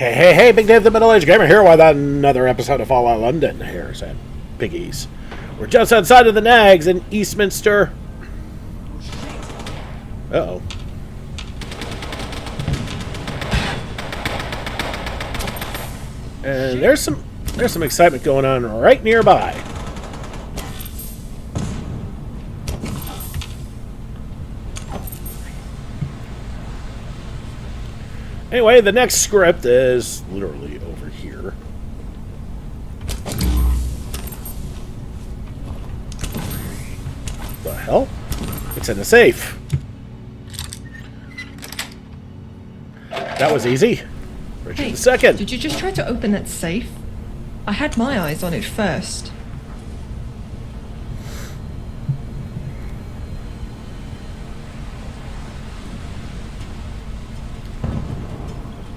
Hey, Big Dave the Middle-Aged Gamer here with another episode of Fallout London. Hares and Piggies. We're just outside of the Nags in Eastminster. Uh-oh. And there's some excitement going on right nearby. Anyway, the next script is literally over here. The hell? It's in a safe. That was easy. Richard Hey, the second. did you just try to open that safe? I had my eyes on it first.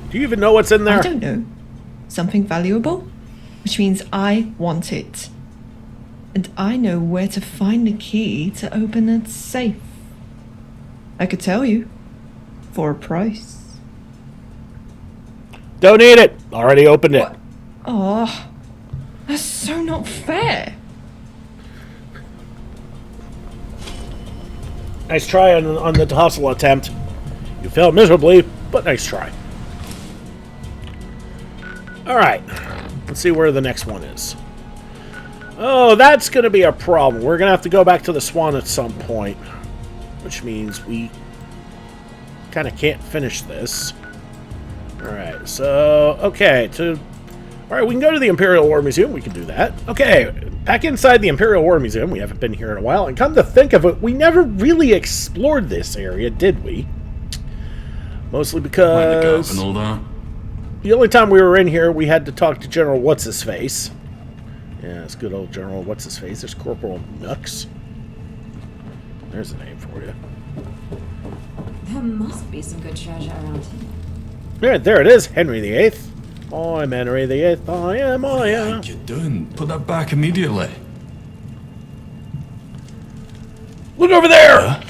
Do you even know what's in there? I don't know. Something valuable? Which means I want it. And I know where to find the key to open that safe. I could tell you. For a price. Don't need it. Already opened it. What? Oh, that's so not fair. Nice try on the hustle attempt. You failed miserably, but nice try. Alright, let's see where the next one is. Oh, that's going to be a problem. We're going to have to go back to the Swan at some point. Which means we kind of can't finish this. Alright, so, okay. Alright, we can go to the Imperial War Museum. We can do that. Okay, back inside the Imperial War Museum. We haven't been here in a while. And come to think of it, we never really explored this area, did we? Mostly because and all that. the only time we were in here, we had to talk to General What's-His-Face. Yeah, it's good old General What's-His-Face. There's Corporal Nux. There's a name for you. There must be some good treasure around here. Yeah, there it is. Henry VIII. I'm Henry VIII. I am. What are you doing? Put that back immediately. Look over there!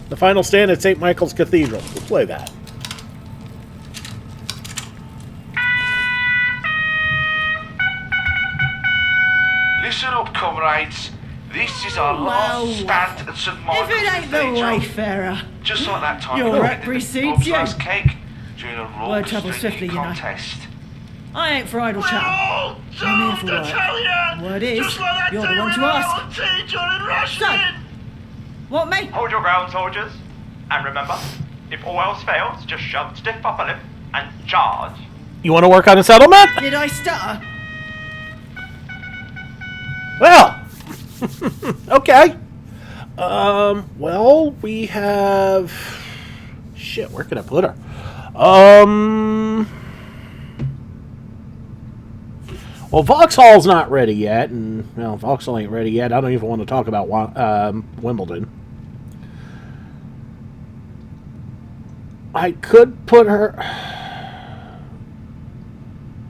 The Final Stand at St. Michael's Cathedral. We'll play that. Listen up, comrades. This is our last stand at St. Michael's If it ain't the Cathedral. Wayfarer. Just like that time Your we rep did precedes Bob's you. last cake during a roll Word travels swiftly, you know. contest. I ain't for idle chat. all I'm here for work. Word is, you're the one to ask. So, what me? Hold your ground, soldiers. And remember, if all else fails, just shove stiff upper lip and charge. You want to work on a settlement? Did I stutter? Well, okay. Well, we have... Shit, where can I put her? Well, Vauxhall's not ready yet, and, well, Vauxhall ain't ready yet. I don't even want to talk about Wimbledon. I could put her...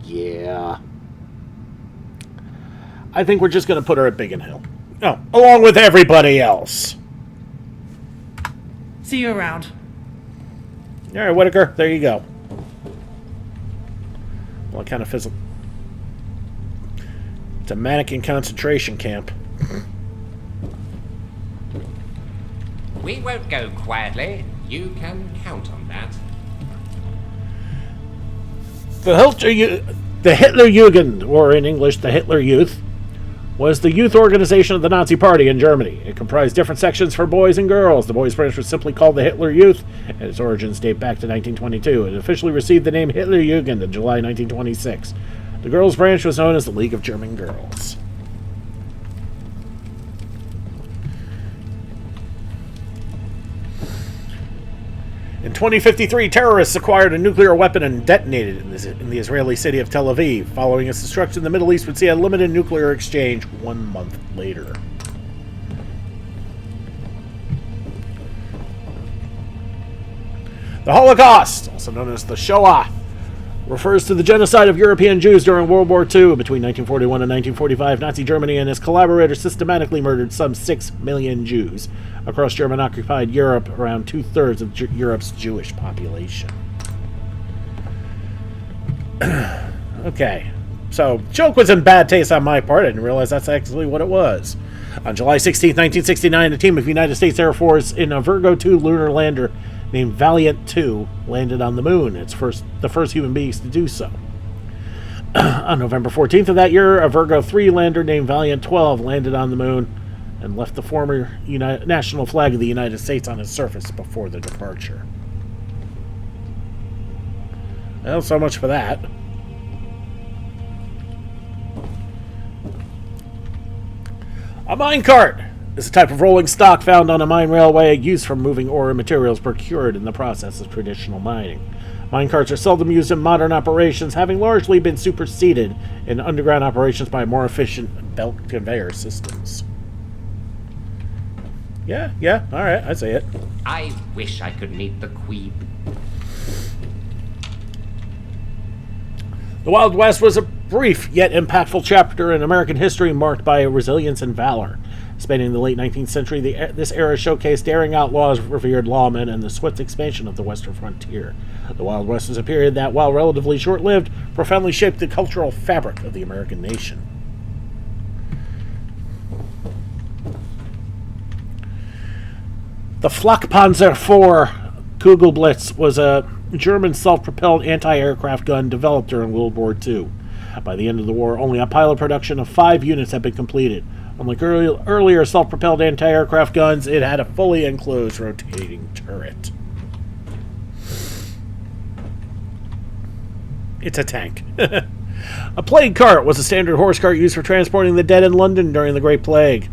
Yeah. I think we're just going to put her at Biggin Hill. No, along with everybody else. See you around. All right, Whitaker, there you go. Well, it kind of fizzled. It's a mannequin concentration camp. We won't go quietly. You can count on that. The Hitler Jugend, or in English, the Hitler Youth, was the youth organization of the Nazi Party in Germany. It comprised different sections for boys and girls. The boys' branch was simply called the Hitler Youth, and its origins date back to 1922. It officially received the name Hitler Jugend in July 1926. The girls' branch was known as the League of German Girls. In 2053, terrorists acquired a nuclear weapon and detonated it in the Israeli city of Tel Aviv. Following its destruction, the Middle East would see a limited nuclear exchange 1 month later. The Holocaust, also known as the Shoah, refers to the genocide of European Jews during World War II. Between 1941 and 1945, Nazi Germany and its collaborators systematically murdered some 6 million Jews across German-occupied Europe, around two-thirds of Europe's Jewish population. Okay, so joke was in bad taste on my part. I didn't realize that's actually what it was. On July 16, 1969, a team of United States Air Force in a Virgo 2 lunar lander named Valiant 2 landed on the moon. It's the first human beings to do so. On November 14th of that year, a Virgo 3 lander named Valiant 12 landed on the moon and left the former national flag of the United States on its surface before the departure. Well, so much for that. A minecart is a type of rolling stock found on a mine railway used for moving ore and materials procured in the process of traditional mining. Minecarts are seldom used in modern operations, having largely been superseded in underground operations by more efficient belt conveyor systems. Yeah, alright, I see it. I wish I could meet the Queen. The Wild West was a brief yet impactful chapter in American history marked by resilience and valor. Spanning the late 19th century, this era showcased daring outlaws, revered lawmen, and the swift expansion of the western frontier. The Wild West was a period that, while relatively short-lived, profoundly shaped the cultural fabric of the American nation. The Flakpanzer IV Kugelblitz was a German self-propelled anti-aircraft gun developed during World War II. By the end of the war, only a pilot production of 5 units had been completed. Unlike earlier self-propelled anti-aircraft guns, it had a fully enclosed rotating turret. It's a tank. A plague cart was a standard horse cart used for transporting the dead in London during the Great Plague.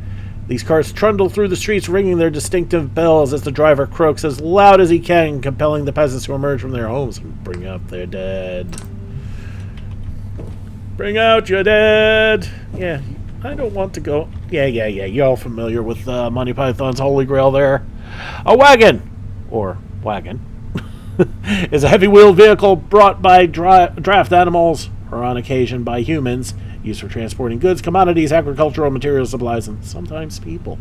These carts trundle through the streets, ringing their distinctive bells as the driver croaks as loud as he can, compelling the peasants to emerge from their homes and bring up their dead. Bring out your dead! Yeah, I don't want to go... Yeah, you're all familiar with Monty Python's Holy Grail there. A wagon, or wagon, is a heavy-wheeled vehicle brought by draft animals, or on occasion by humans, used for transporting goods, commodities, agricultural materials, supplies, and sometimes people.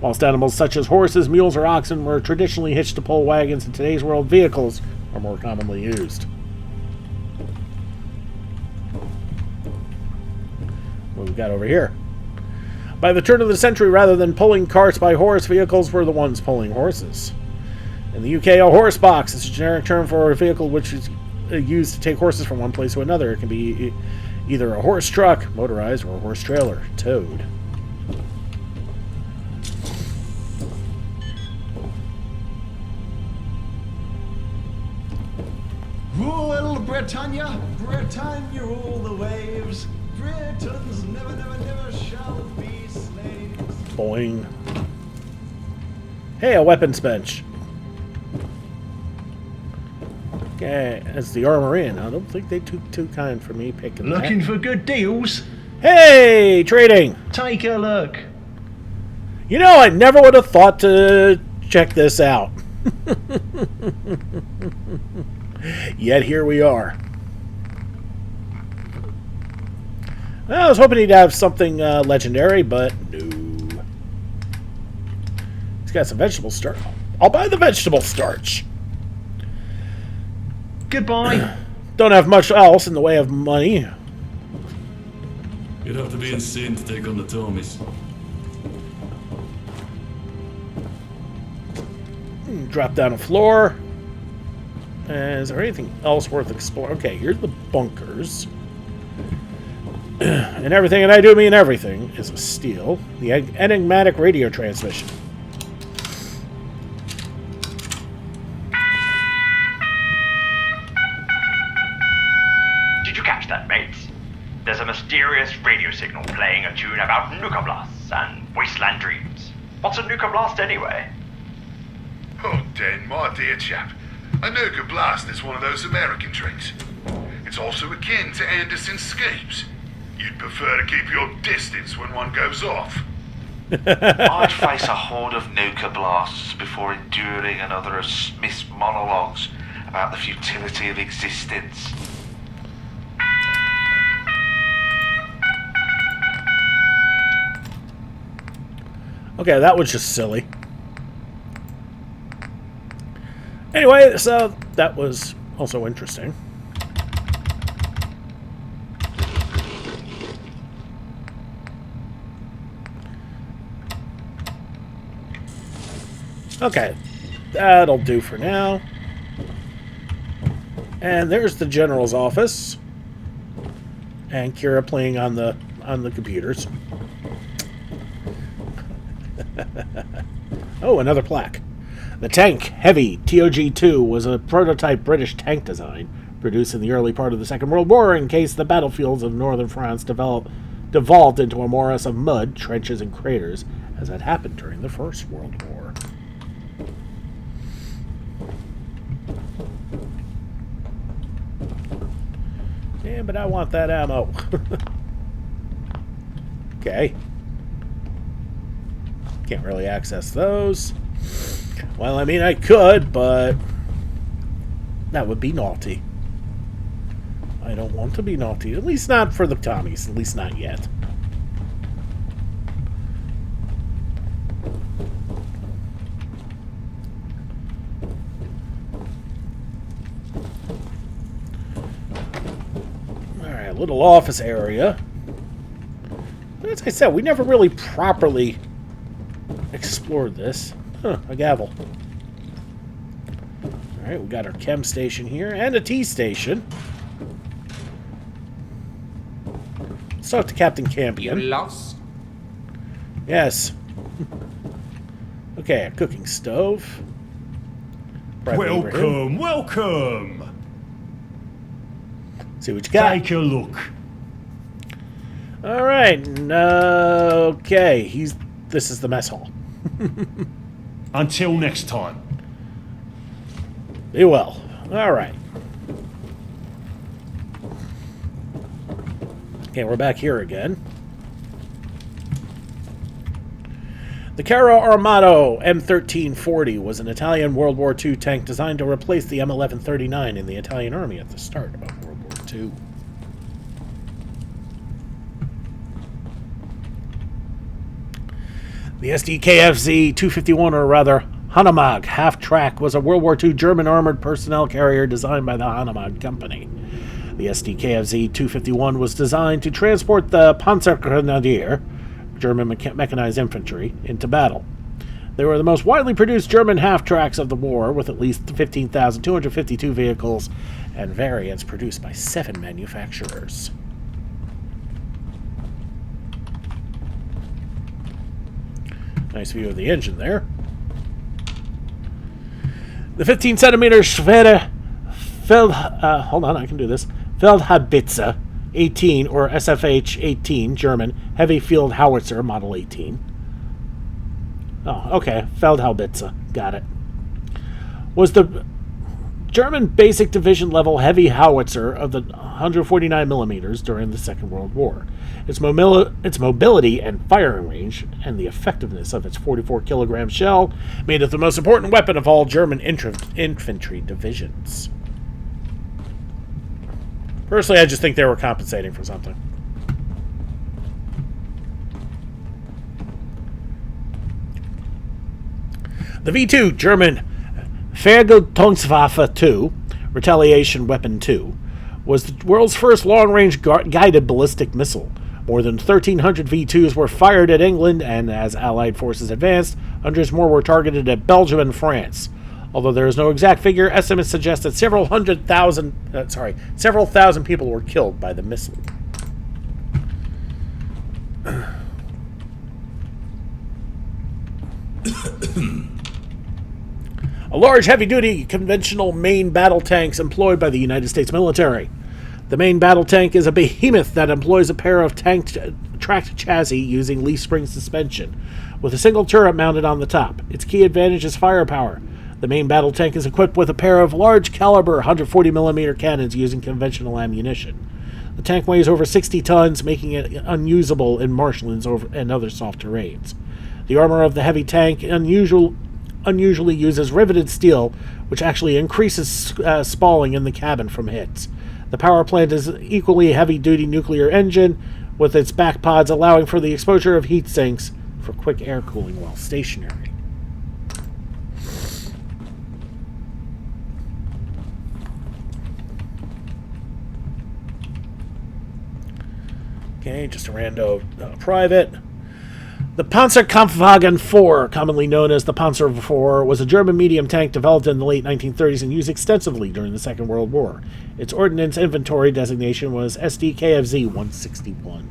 Whilst animals such as horses, mules, or oxen were traditionally hitched to pull wagons, in today's world, vehicles are more commonly used. What we got over here? By the turn of the century, rather than pulling carts by horse, vehicles were the ones pulling horses. In the UK, a horse box is a generic term for a vehicle which is used to take horses from one place to another. It can be either a horse truck, motorized, or a horse trailer, towed. Rule Britannia, Britannia rule the waves. Britons never, never, never shall be slaves. Boing. Hey, a weapons bench. Okay, as the armor in. I don't think they took too kind for me picking that. Looking for good deals? Hey, trading. Take a look. You know, I never would have thought to check this out. Yet here we are. I was hoping he'd have something legendary, but no. He's got some vegetable starch. I'll buy the vegetable starch. Goodbye. Don't have much else in the way of money. You'd have to be insane to take on the Tommies. Drop down a floor. Is there anything else worth exploring? Okay, here's the bunkers. And everything, and I do mean everything, is a steal. The enigmatic radio transmission. Did you catch that, mates? There's a mysterious radio signal playing a tune about nuka blasts and wasteland dreams. What's a nuka blast anyway? Oh, Den, my dear chap. A nuka blast is one of those American drinks. It's also akin to Anderson's scapes. You'd prefer to keep your distance when one goes off. I'd face a horde of nuka blasts before enduring another of Smith's monologues about the futility of existence. Okay, that was just silly. Anyway, so that was also interesting. Okay, that'll do for now. And there's the general's office, and Kira playing on the computers. Oh, another plaque. The tank, Heavy TOG-2, was a prototype British tank design produced in the early part of the Second World War in case the battlefields of northern France devolved into a morass of mud, trenches, and craters, as had happened during the First World War. Yeah, but I want that ammo. Okay. Can't really access those. Well, I mean, I could, but that would be naughty. I don't want to be naughty. At least not for the Tommies. At least not yet. Alright, little office area. As I said, we never really properly explored this. Huh, a gavel. Alright, we got our chem station here, and a tea station. Let's talk to Captain Campion. You lost? Yes. Okay, a cooking stove. Welcome, welcome. See what you got. Take a look. Alright, okay. This is the mess hall. Until next time. Be well. Alright. Okay, we're back here again. The Caro Armato M1340 was an Italian World War II tank designed to replace the M1139 in the Italian Army at the start of World War II. The SDKFZ 251, or rather Hanomag half-track, was a World War II German armored personnel carrier designed by the Hanomag Company. The SDKFZ 251 was designed to transport the Panzergrenadier, German mechanized infantry, into battle. They were the most widely produced German half-tracks of the war, with at least 15,252 vehicles and variants produced by 7 manufacturers. Nice view of the engine there. The 15-centimeter Schwere Feldhaubitze 18, or SFH-18, German, Heavy Field Howitzer, Model 18. Oh, okay, Feldhaubitze, got it. Was the German basic division level heavy howitzer of the 149 millimeters during the Second World War. Its mobility and firing range, and the effectiveness of its 44-kilogram shell, made it the most important weapon of all German infantry divisions. Personally, I just think they were compensating for something. The V2, German Vergeltungswaffe 2, Retaliation Weapon 2, was the world's first long-range guided ballistic missile. More than 1,300 V2s were fired at England, and as Allied forces advanced, hundreds more were targeted at Belgium and France. Although there is no exact figure, estimates suggest that several thousand people were killed by the missile. A large heavy-duty conventional main battle tanks employed by the United States military. The main battle tank is a behemoth that employs a pair of tracked chassis using leaf spring suspension, with a single turret mounted on the top. Its key advantage is firepower. The main battle tank is equipped with a pair of large-caliber 140mm cannons using conventional ammunition. The tank weighs over 60 tons, making it unusable in marshlands and other soft terrains. The armor of the heavy tank unusually uses riveted steel, which actually increases spalling in the cabin from hits. The power plant is an equally heavy-duty nuclear engine, with its back pods allowing for the exposure of heat sinks for quick air cooling while stationary. Okay, just a rando private. The Panzerkampfwagen 4, commonly known as the Panzer IV, was a German medium tank developed in the late 1930s and used extensively during the Second World War. Its ordnance inventory designation was SDKFZ 161.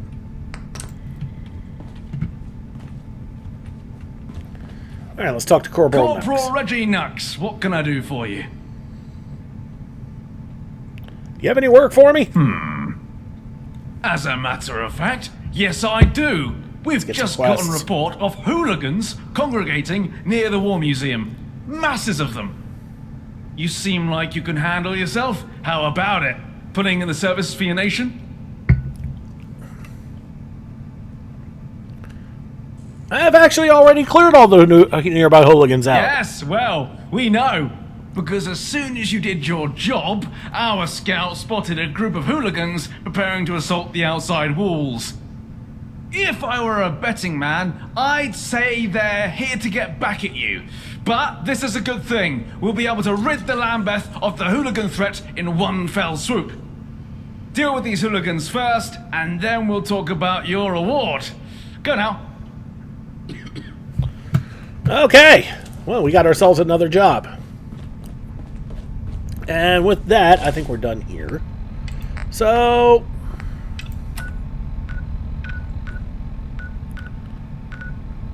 All right, let's talk to Corporal Corporal Reggie Nux, what can I do for you? You have any work for me? As a matter of fact, yes I do. We've just got a report of hooligans congregating near the War Museum. Masses of them. You seem like you can handle yourself. How about it? Putting in the service for your nation? I have actually already cleared all the nearby hooligans out. Yes, well, we know. Because as soon as you did your job, our scout spotted a group of hooligans preparing to assault the outside walls. If I were a betting man, I'd say they're here to get back at you. But this is a good thing. We'll be able to rid the Lambeth of the hooligan threat in one fell swoop. Deal with these hooligans first, and then we'll talk about your reward. Go now. Okay. Well, we got ourselves another job. And with that, I think we're done here. So...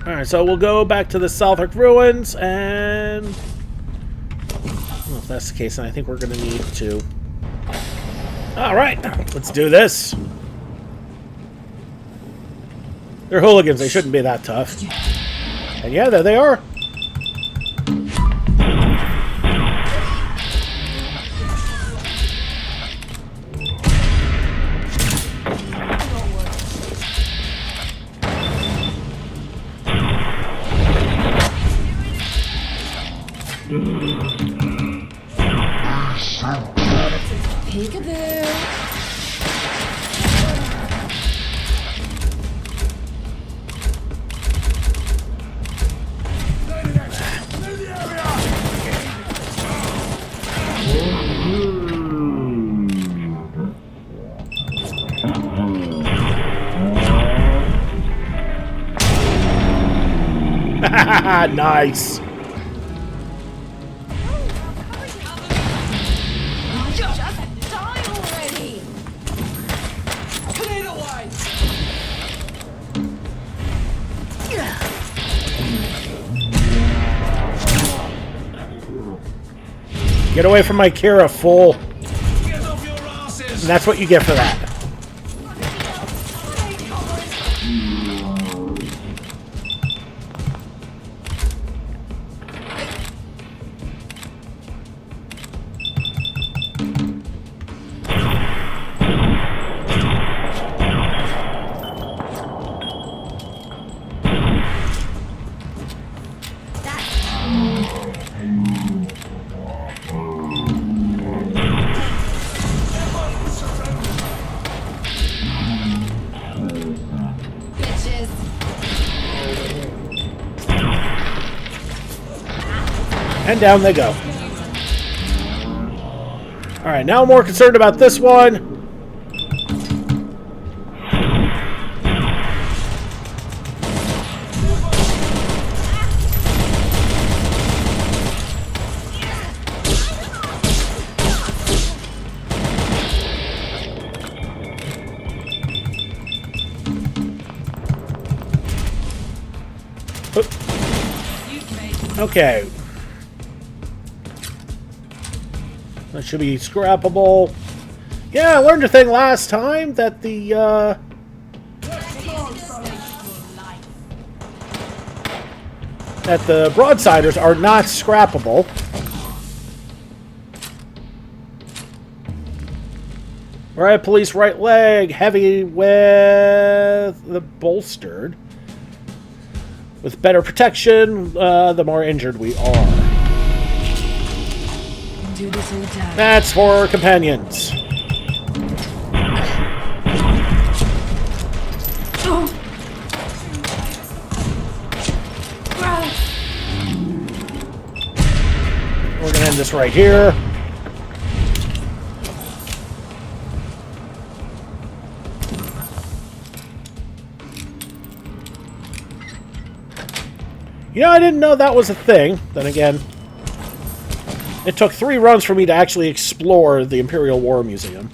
Alright, so we'll go back to the Southwark Ruins, and... Well, if that's the case, then I think we're going to need to... Alright, let's do this. They're hooligans, they shouldn't be that tough. And yeah, there they are. Peekaboo. Nice. Just die already. Clear away. Get away from my Kira, fool. And that's what you get for that. And down they go. Alright, now I'm more concerned about this one. Okay. That should be scrappable. Yeah, I learned a thing last time that the broadsiders are not scrappable. Right, police right leg, heavy with the bolstered. With better protection, the more injured we are. Do this all day. That's for companions. this right here. You know, I didn't know that was a thing. Then again, it took 3 runs for me to actually explore the Imperial War Museum.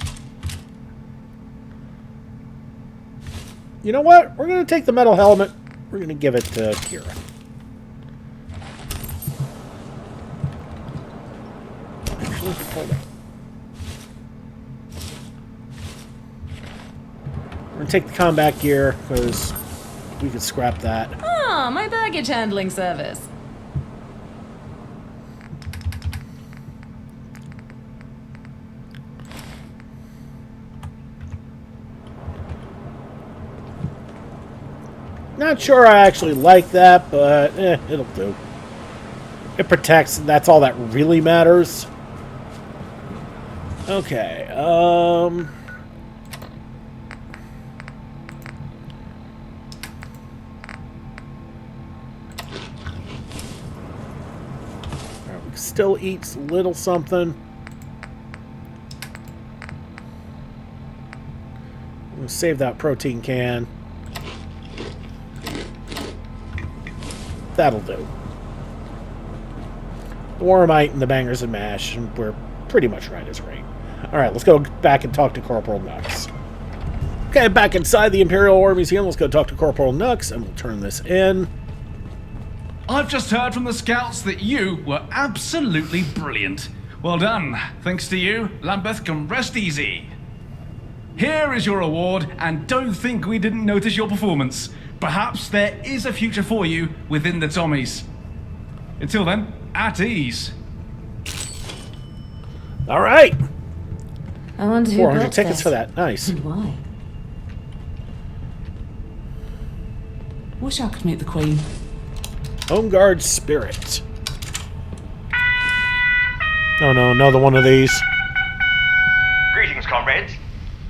You know what? We're going to take the metal helmet. We're going to give it to Kira. Actually, hold on. We're going to take the combat gear, because we could scrap that. Ah, my baggage handling service. Not sure I actually like that, but it'll do. It protects, and that's all that really matters. Okay, we can still eat a little something. We'll save that protein can. That'll do. The Wormite and the Bangers and Mash, and we're pretty much right as rain. Alright, let's go back and talk to Corporal Nux. Okay, back inside the Imperial War Museum, let's go talk to Corporal Nux, and we'll turn this in. I've just heard from the scouts that you were absolutely brilliant. Well done. Thanks to you, Lambeth can rest easy. Here is your award, and don't think we didn't notice your performance. Perhaps there is a future for you within the Tommies. Until then, at ease. All right. I wonder who 400 built tickets this. for that. Nice. And why? Wish I could meet the Queen. Home Guard Spirit. Oh no, another one of these. Greetings, comrades.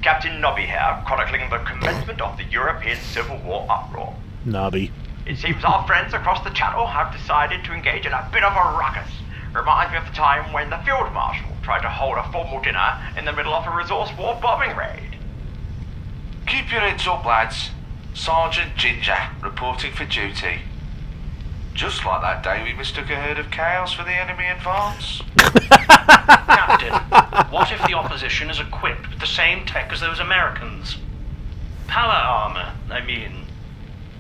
Captain Nobby here, chronicling the commencement of the European Civil War uproar. Nobby. It seems our friends across the channel have decided to engage in a bit of a ruckus. Reminds me of the time when the Field Marshal tried to hold a formal dinner in the middle of a resource war bombing raid. Keep your heads up, lads. Sergeant Ginger, reporting for duty. Just like that day we mistook a herd of cows for the enemy advance. Captain, what if the opposition is equipped with the same tech as those Americans? Power armor, I mean.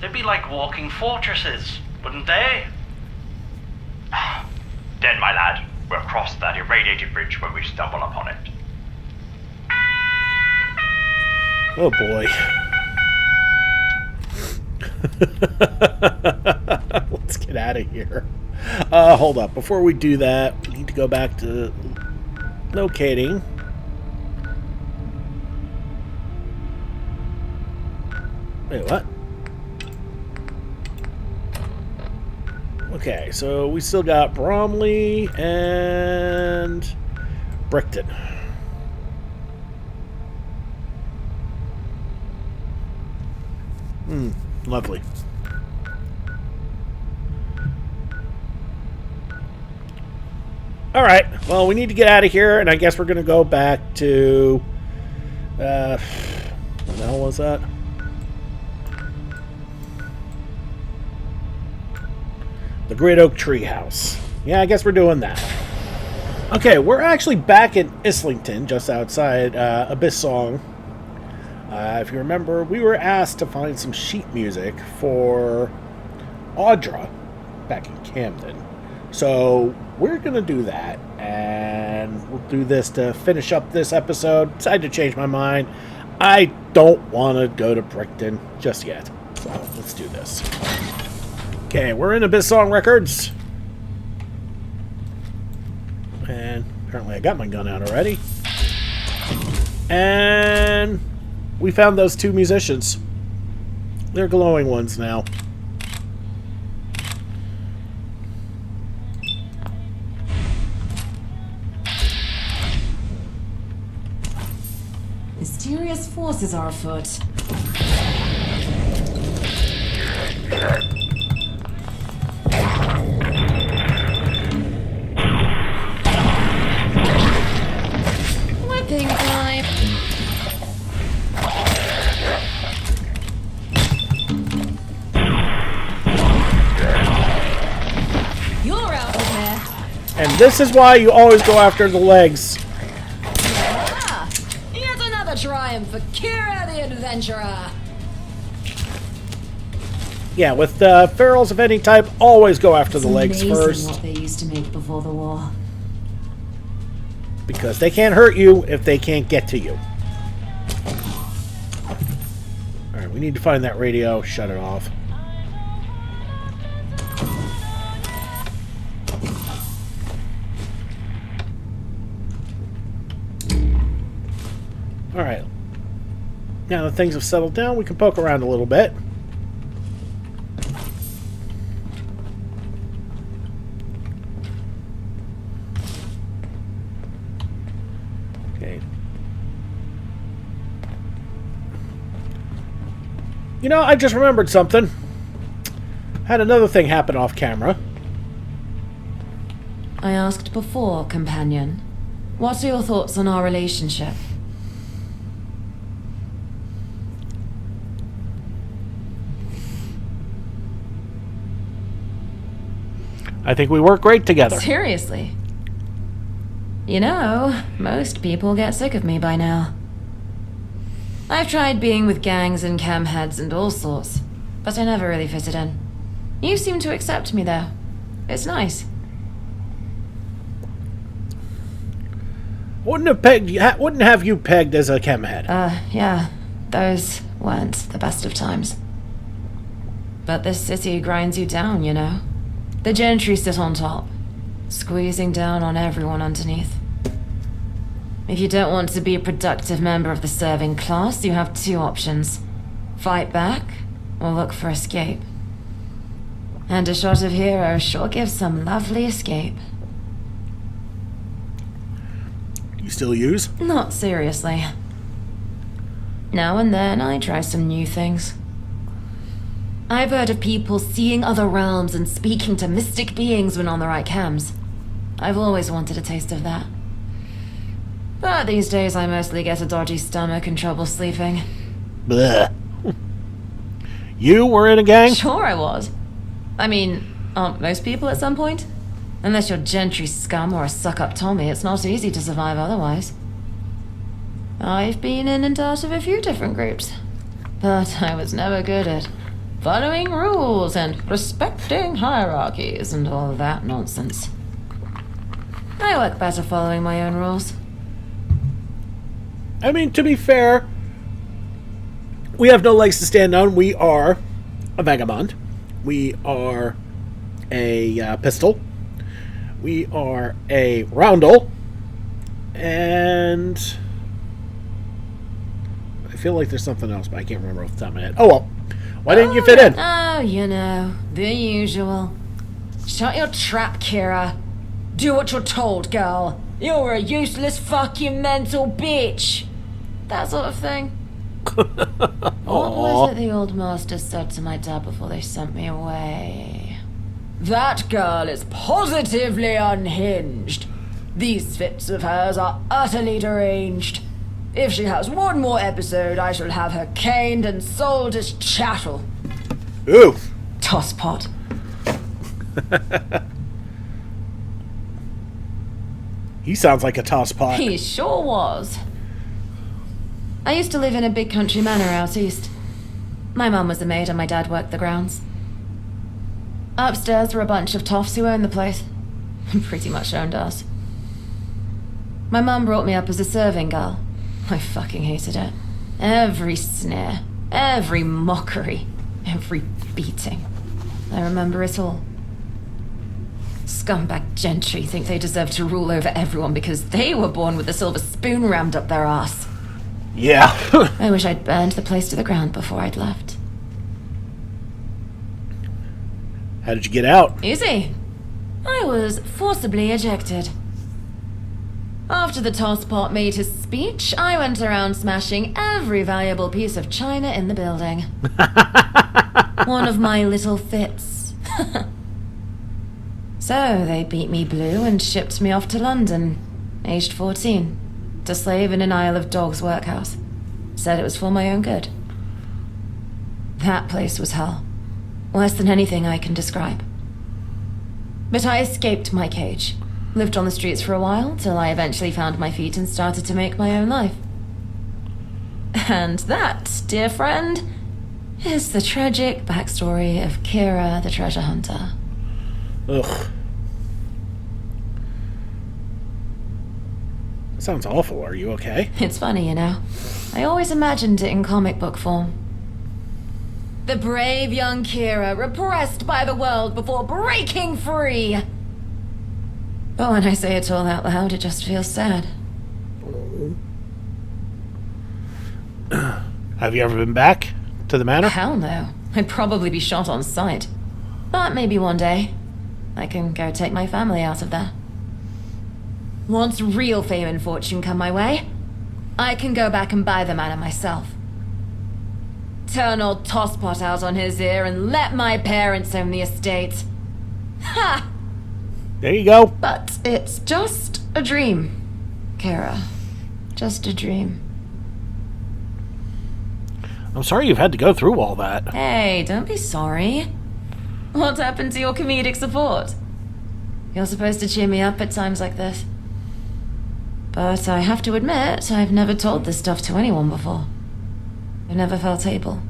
They'd be like walking fortresses, wouldn't they? Then, my lad, we'll cross that irradiated bridge when we stumble upon it. Oh boy. Let's get out of here. Hold up. Before we do that, we need to go back to locating. Wait, what? Okay, so we still got Bromley and Brickton. Lovely. Alright, well, we need to get out of here, and I guess we're going to go back to... what the hell was that? The Great Oak Treehouse. Yeah, I guess we're doing that. Okay, we're actually back in Islington, just outside Abyss Song. If you remember, we were asked to find some sheet music for Audra back in Camden. So we're going to do that, and we'll do this to finish up this episode. Decided to change my mind. I don't want to go to Brickton just yet, so let's do this. Okay, we're in Abyss Song Records. And apparently I got my gun out already. And we found those 2 musicians. They're glowing ones now. Mysterious forces are afoot. This is why you always go after the legs. Ah, yet another triumph for Kira the Adventurer. Yeah, with ferals of any type, always go after the legs Amazing first. what they used to make before the war. Because they can't hurt you if they can't get to you. Alright, we need to find that radio, shut it off. Alright. Now that things have settled down, we can poke around a little bit. Okay. You know, I just remembered something. Had another thing happen off camera. I asked before, companion. What are your thoughts on our relationship? I think we work great together. Seriously? You know, most people get sick of me by now. I've tried being with gangs and cam heads and all sorts, but I never really fitted in. You seem to accept me, though. It's nice. Wouldn't have you pegged as a chem head. Yeah. Those weren't the best of times. But this city grinds you down, you know? The gentry sit on top, squeezing down on everyone underneath. If you don't want to be a productive member of the serving class, you have two options. Fight back, or look for escape. And a shot of hero sure gives some lovely escape. You still use? Not seriously. Now and then I try some new things. I've heard of people seeing other realms and speaking to mystic beings when on the right cams. I've always wanted a taste of that. But these days I mostly get a dodgy stomach and trouble sleeping. Blech. You were in a gang? Sure I was. I mean, aren't most people at some point? Unless you're gentry scum or a suck-up Tommy, it's not easy to survive otherwise. I've been in and out of a few different groups, but I was never good at following rules and respecting hierarchies and all that nonsense. I work better following my own rules. I mean, to be fair, we have no legs to stand on. We are a vagabond. We are a pistol. We are a roundel. And I feel like there's something else, but I can't remember off the top of my head. Oh well. Why didn't you fit in? Oh, you know, the usual. Shut your trap, Kira. Do what you're told, girl. You're a useless fucking mental bitch. That sort of thing. What was it the old master said to my dad before they sent me away? That girl is positively unhinged. These fits of hers are utterly deranged. If she has one more episode, I shall have her caned and sold as chattel. Ooh. Tosspot. He sounds like a tosspot. He sure was. I used to live in a big country manor out east. My mum was a maid and my dad worked the grounds. Upstairs were a bunch of toffs who owned the place. Pretty much owned us. My mum brought me up as a serving girl. I fucking hated it. Every sneer, every mockery, every beating. I remember it all. Scumbag gentry think they deserve to rule over everyone because they were born with a silver spoon rammed up their ass. Yeah. I wish I'd burned the place to the ground before I'd left. How did you get out? Easy. I was forcibly ejected. After the tosspot made his speech, I went around smashing every valuable piece of china in the building. One of my little fits. So they beat me blue and shipped me off to London, aged 14, to slave in an Isle of Dogs workhouse. Said it was for my own good. That place was hell. Worse than anything I can describe. But I escaped my cage. Lived on the streets for a while, till I eventually found my feet and started to make my own life. And that, dear friend, is the tragic backstory of Kira the treasure hunter. Ugh. That sounds awful. Are you okay? It's funny, you know. I always imagined it in comic book form. The brave young Kira, repressed by the world before breaking free. But when I say it all out loud, it just feels sad. Have you ever been back to the manor? Hell no. I'd probably be shot on sight. But maybe one day, I can go take my family out of there. Once real fame and fortune come my way, I can go back and buy the manor myself. Turn old Tosspot out on his ear and let my parents own the estate. Ha! There you go. But it's just a dream, Kara. Just a dream. I'm sorry you've had to go through all that. Hey, don't be sorry. What happened to your comedic support? You're supposed to cheer me up at times like this. But I have to admit, I've never told this stuff to anyone before. I've never felt able.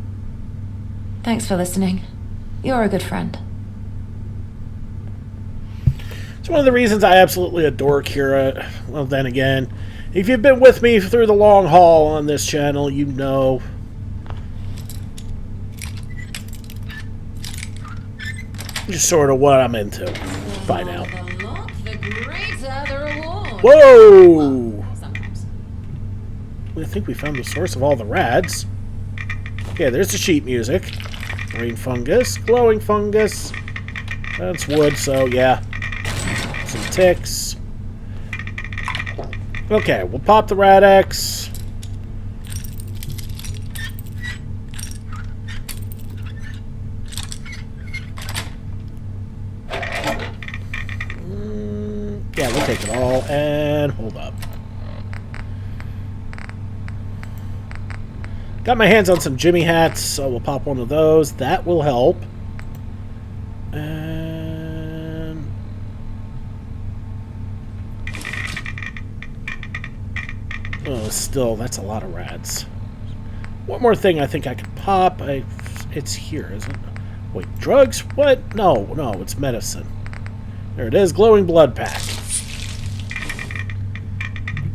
Thanks for listening. You're a good friend. It's one of the reasons I absolutely adore Kira. Well, then again, if you've been with me through the long haul on this channel, you know just sort of what I'm into by now. The look, the greater the reward. Whoa! Sometimes. I think we found the source of all the rads. Yeah, there's the sheet music. Green fungus, glowing fungus. That's wood, so yeah. Some ticks. Okay, we'll pop the Rad-X. Yeah, we'll take it all, and hold up. Got my hands on some Jimmy hats, so we'll pop one of those. That will help. And... oh, still, that's a lot of rads. One more thing I think I could pop. It's here, isn't it? Wait, drugs? What? No, it's medicine. There it is, glowing blood pack.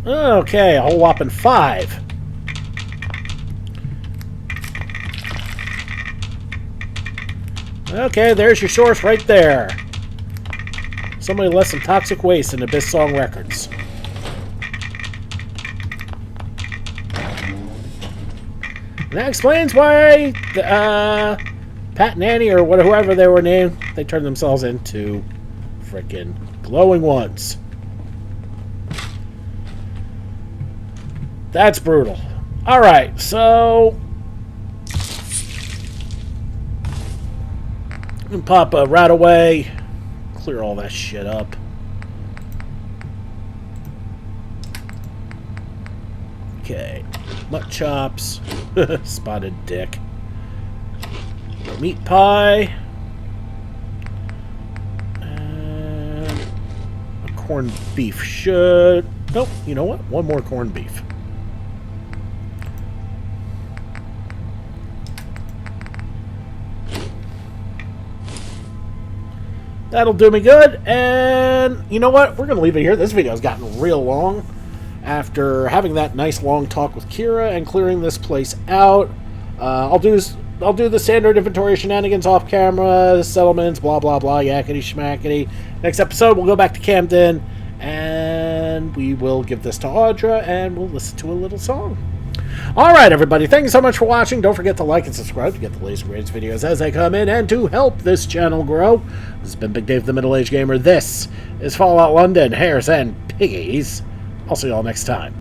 Okay, a whole whopping 5. Okay, there's your source right there. Somebody left some toxic waste in Abyss Song Records. And that explains why Pat and Annie, or whoever they were named, they turned themselves into frickin' glowing ones. That's brutal. Alright, so... and pop a rat away. Clear all that shit up. Okay. Mutt chops. Spotted dick. Meat pie. And a corned beef should... nope, you know what? One more corned beef. That'll do me good, and you know what? We're going to leave it here. This video's gotten real long. After having that nice long talk with Kira and clearing this place out, I'll do the standard inventory shenanigans off camera, settlements, blah blah blah, yakety schmackety. Next episode, we'll go back to Camden, and we will give this to Audra, and we'll listen to a little song. Alright, everybody, thank you so much for watching. Don't forget to like and subscribe to get the latest and greatest videos as they come in and to help this channel grow. This has been Big Dave the Middle-Aged Gamer. This is Fallout London, Hares, and Piggies. I'll see you all next time.